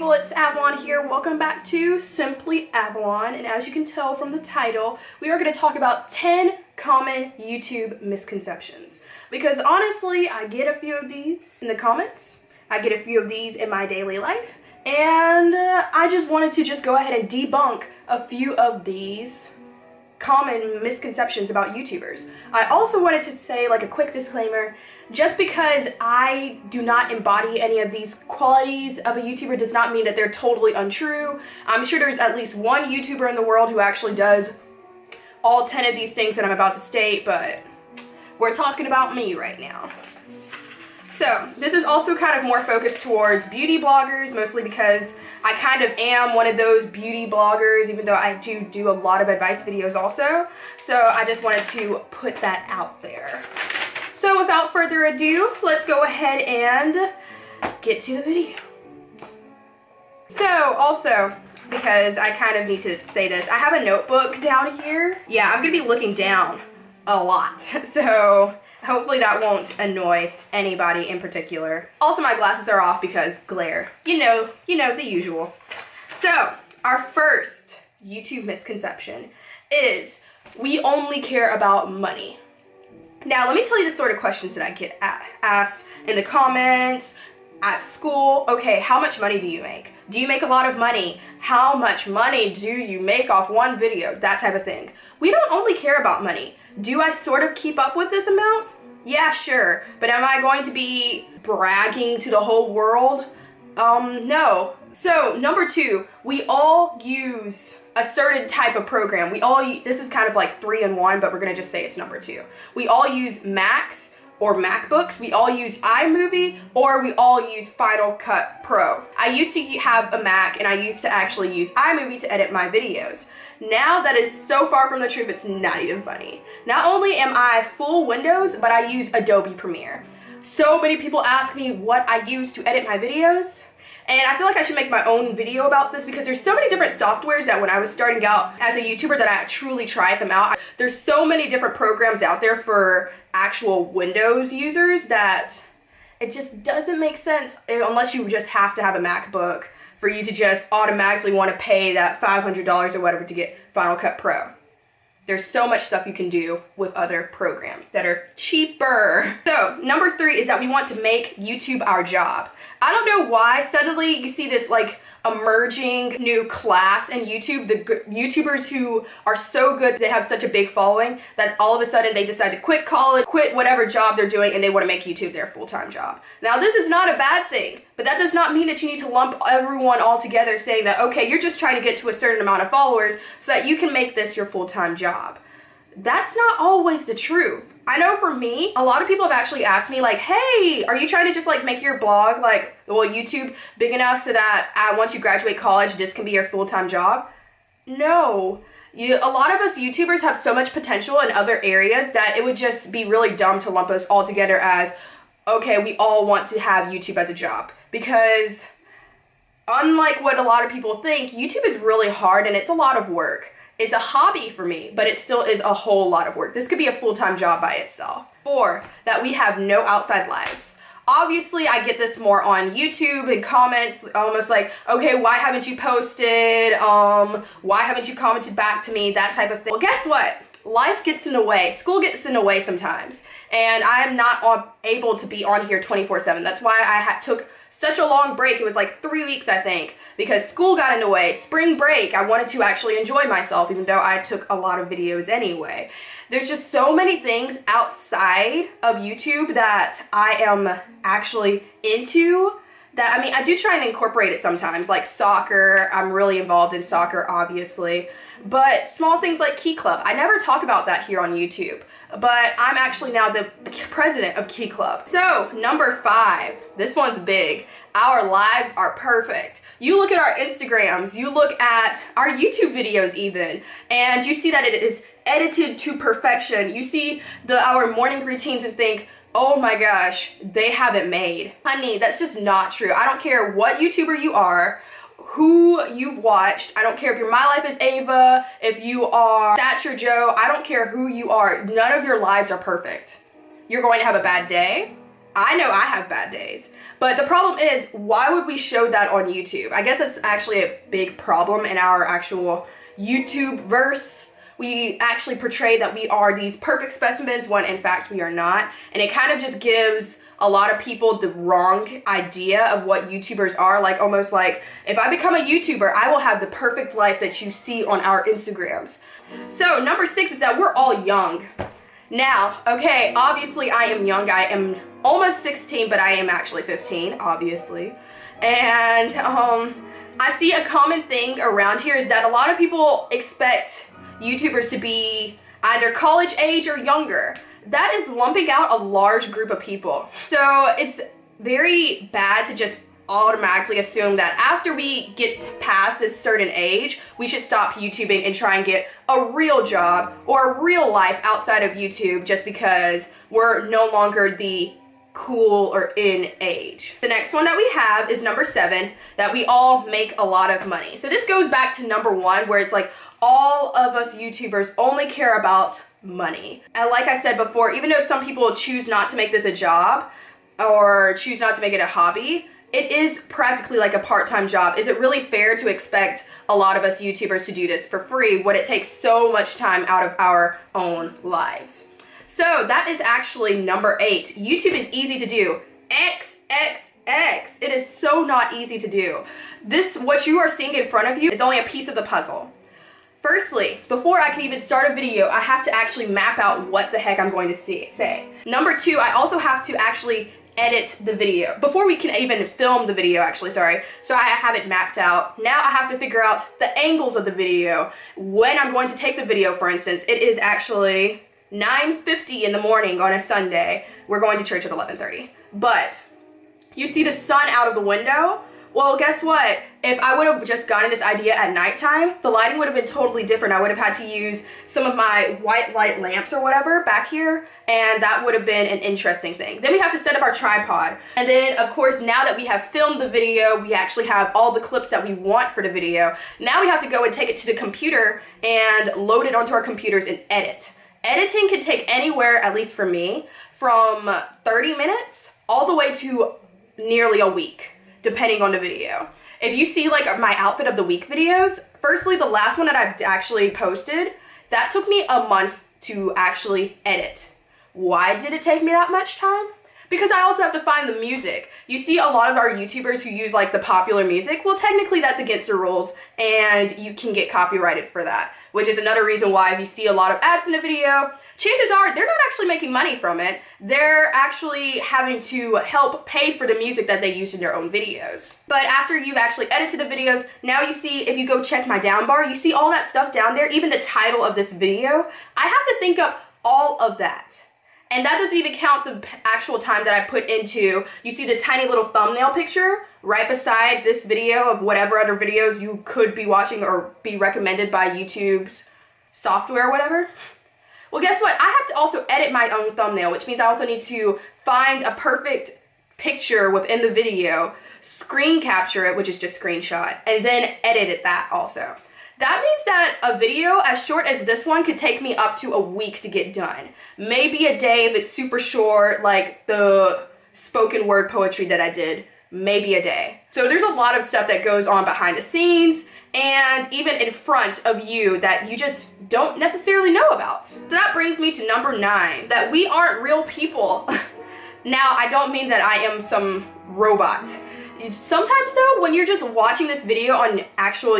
people, it's Avalon here. Welcome back to Simply Avalon, and as you can tell from the title, we are going to talk about 10 common YouTube misconceptions. Because honestly, I get a few of these in the comments, I get a few of these in my daily life, and I just wanted to go ahead and debunk a few of these common misconceptions about YouTubers. I also wanted to say, like, a quick disclaimer, just because I do not embody any of these qualities of a YouTuber does not mean that they're totally untrue. I'm sure there's at least one YouTuber in the world who actually does all 10 of these things that I'm about to state, but we're talking about me right now. So, this is also kind of more focused towards beauty bloggers, mostly because I kind of am one of those beauty bloggers, even though I do a lot of advice videos also. So, I just wanted to put that out there. So, without further ado, let's go ahead and get to the video. So, also, because I kind of need to say this, I have a notebook down here. Yeah, I'm going to be looking down a lot. So, hopefully that won't annoy anybody in particular. Also, my glasses are off because glare. You know, the usual. So, our first YouTube misconception is we only care about money. Now, let me tell you the sort of questions that I get asked in the comments, at school. Okay, how much money do you make? Do you make a lot of money? How much money do you make off one video? That type of thing. We don't only care about money. Do I sort of keep up with this amount? Yeah, sure. But am I going to be bragging to the whole world? No. So, number 2, we all use a certain type of program. This is kind of like 3 in 1, but we're going to just say it's number 2. We all use Macs or MacBooks. We all use iMovie, or we all use Final Cut Pro. I used to have a Mac, and I used to actually use iMovie to edit my videos. Now that is so far from the truth, it's not even funny. Not only am I full Windows, but I use Adobe Premiere. So many people ask me what I use to edit my videos, and I feel like I should make my own video about this because there's so many different softwares that when I was starting out as a YouTuber that I truly tried them out. There's so many different programs out there for actual Windows users that it just doesn't make sense unless you just have to have a MacBook for you to just automatically want to pay that $500 or whatever to get Final Cut Pro. There's so much stuff you can do with other programs that are cheaper. So, number 3 is that we want to make YouTube our job. I don't know why suddenly you see this like emerging new class in YouTube, the YouTubers who are so good, they have such a big following that all of a sudden they decide to quit college, quit whatever job they're doing, and they want to make YouTube their full-time job. Now, this is not a bad thing, but that does not mean that you need to lump everyone all together saying that, okay, you're just trying to get to a certain amount of followers so that you can make this your full-time job. That's not always the truth. I know for me, a lot of people have actually asked me like, hey, are you trying to just like make your blog, like, well, YouTube big enough so that once you graduate college, this can be your full-time job? No. A lot of us YouTubers have so much potential in other areas that it would just be really dumb to lump us all together as, okay, we all want to have YouTube as a job. Because unlike what a lot of people think, YouTube is really hard and it's a lot of work. It's a hobby for me, but it still is a whole lot of work. This could be a full-time job by itself. 4, that we have no outside lives. Obviously, I get this more on YouTube and comments, almost like, okay, why haven't you posted? Why haven't you commented back to me? That type of thing. Well, guess what? Life gets in the way. School gets in the way sometimes. And I am not able to be on here 24/7. That's why I took such a long break. It was like 3 weeks, I think, because school got in the way. Spring break, I wanted to actually enjoy myself, even though I took a lot of videos anyway. There's just so many things outside of YouTube that I am actually into that, I mean, I do try and incorporate it sometimes, like soccer. I'm really involved in soccer, obviously, but small things like Key Club. I never talk about that here on YouTube, but I'm actually now the president of Key Club. So, number 5, this one's big. Our lives are perfect. You look at our Instagrams, you look at our YouTube videos even, and you see that it is edited to perfection. You see our morning routines and think, oh my gosh, they have it made. Honey, that's just not true. I don't care what YouTuber you are, who you've watched. I don't care if you're My Life is Ava, if you are Thatcher Joe. I don't care who you are. None of your lives are perfect. You're going to have a bad day. I know I have bad days. But the problem is, why would we show that on YouTube? I guess it's actually a big problem in our actual YouTube verse. We actually portray that we are these perfect specimens when in fact we are not. And it kind of just gives a lot of people the wrong idea of what YouTubers are. Like almost like, if I become a YouTuber, I will have the perfect life that you see on our Instagrams. So number 6 is that we're all young. Now, okay, obviously I am young. I am almost 16, but I am actually 15, obviously. And I see a common thing around here is that a lot of people expect YouTubers to be either college age or younger. That is lumping out a large group of people. So it's very bad to just automatically assume that after we get past a certain age, we should stop YouTubing and try and get a real job or a real life outside of YouTube just because we're no longer the cool or in age. The next one that we have is number 7, that we all make a lot of money. So this goes back to number 1, where it's like all of us YouTubers only care about money. And like I said before, even though some people choose not to make this a job or choose not to make it a hobby, it is practically like a part-time job. Is it really fair to expect a lot of us YouTubers to do this for free when it takes so much time out of our own lives? So that is actually number 8. YouTube is easy to do. XXX. It is so not easy to do. This, what you are seeing in front of you, is only a piece of the puzzle. Firstly, before I can even start a video, I have to actually map out what the heck I'm going to say. Number 2, I also have to actually edit the video. Before we can even film the video, actually, sorry. So I have it mapped out. Now I have to figure out the angles of the video. When I'm going to take the video, for instance, it is actually 9:50 in the morning on a Sunday. We're going to church at 11:30. But you see the sun out of the window? Well, guess what? If I would have just gotten this idea at nighttime, the lighting would have been totally different. I would have had to use some of my white light lamps or whatever back here, and that would have been an interesting thing. Then we have to set up our tripod. And then, of course, now that we have filmed the video, we actually have all the clips that we want for the video. Now we have to go and take it to the computer and load it onto our computers and edit. Editing can take anywhere, at least for me, from 30 minutes all the way to nearly a week, depending on the video. If you see like my outfit of the week videos, firstly, the last one that I actually posted, that took me a month to actually edit. Why did it take me that much time? Because I also have to find the music. You see a lot of our YouTubers who use like the popular music. Well, technically that's against the rules and you can get copyrighted for that, which is another reason why if you see a lot of ads in a video, chances are they're not actually making money from it. They're actually having to help pay for the music that they use in their own videos. But after you've actually edited the videos, now you see, if you go check my down bar, you see all that stuff down there, even the title of this video. I have to think up all of that. And that doesn't even count the actual time that I put into, you see the tiny little thumbnail picture right beside this video of whatever other videos you could be watching or be recommended by YouTube's software or whatever. Well, guess what? I have to also edit my own thumbnail, which means I also need to find a perfect picture within the video, screen capture it, which is just screenshot, and then edit that also. That means that a video as short as this one could take me up to a week to get done. Maybe a day if it's super short, like the spoken word poetry that I did, maybe a day. So there's a lot of stuff that goes on behind the scenes and even in front of you that you just don't necessarily know about. So that brings me to number 9, that we aren't real people. Now, I don't mean that I am some robot. Sometimes though, when you're just watching this video on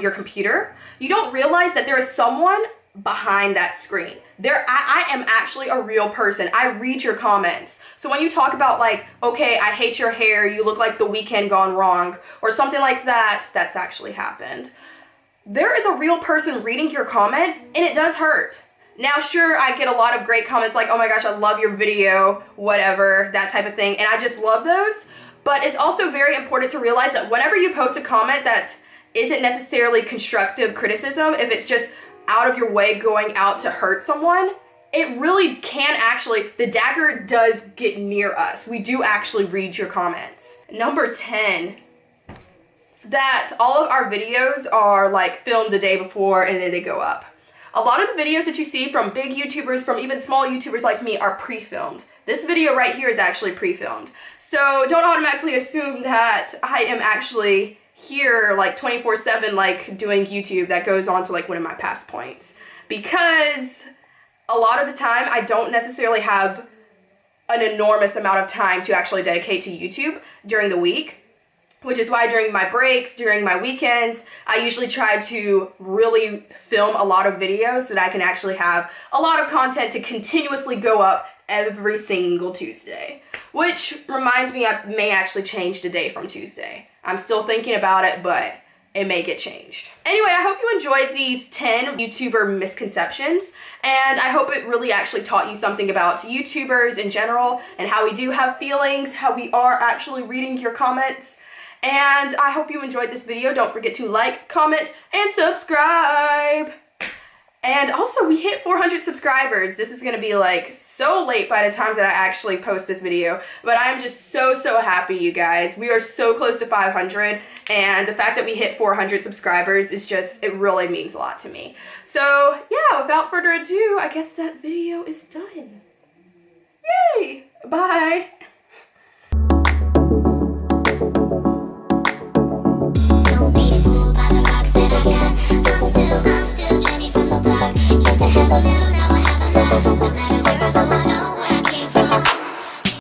your computer, you don't realize that there is someone behind that screen. I am actually a real person. I read your comments. So when you talk about like, okay, I hate your hair, you look like the weekend gone wrong, or something like that, that's actually happened. There is a real person reading your comments, and it does hurt. Now, sure, I get a lot of great comments like, oh my gosh, I love your video, whatever, that type of thing, and I just love those. But it's also very important to realize that whenever you post a comment that isn't necessarily constructive criticism, if it's just out of your way going out to hurt someone, it really can actually, the dagger does get near us. We do actually read your comments. Number 10, that all of our videos are like filmed the day before and then they go up. A lot of the videos that you see from big YouTubers, from even small YouTubers like me, are pre-filmed. This video right here is actually pre-filmed. So don't automatically assume that I am actually here like 24/7 like doing YouTube that goes on to like one of my past points. Because a lot of the time I don't necessarily have an enormous amount of time to actually dedicate to YouTube during the week, which is why during my breaks, during my weekends, I usually try to really film a lot of videos so that I can actually have a lot of content to continuously go up every single Tuesday. Which reminds me, I may actually change the day from Tuesday. I'm still thinking about it, but it may get changed. Anyway, I hope you enjoyed these 10 YouTuber misconceptions, and I hope it really actually taught you something about YouTubers in general and how we do have feelings, how we are actually reading your comments. And I hope you enjoyed this video. Don't forget to like, comment, and subscribe. And also, we hit 400 subscribers. This is gonna be like so late by the time that I actually post this video, but I'm just so happy, you guys. We are so close to 500, and the fact that we hit 400 subscribers is just, it really means a lot to me. So yeah, without further ado, I guess that video is done. Yay! Bye! I'm still Jenny from the block. Used to have a little, now I have a lot. No matter where I go,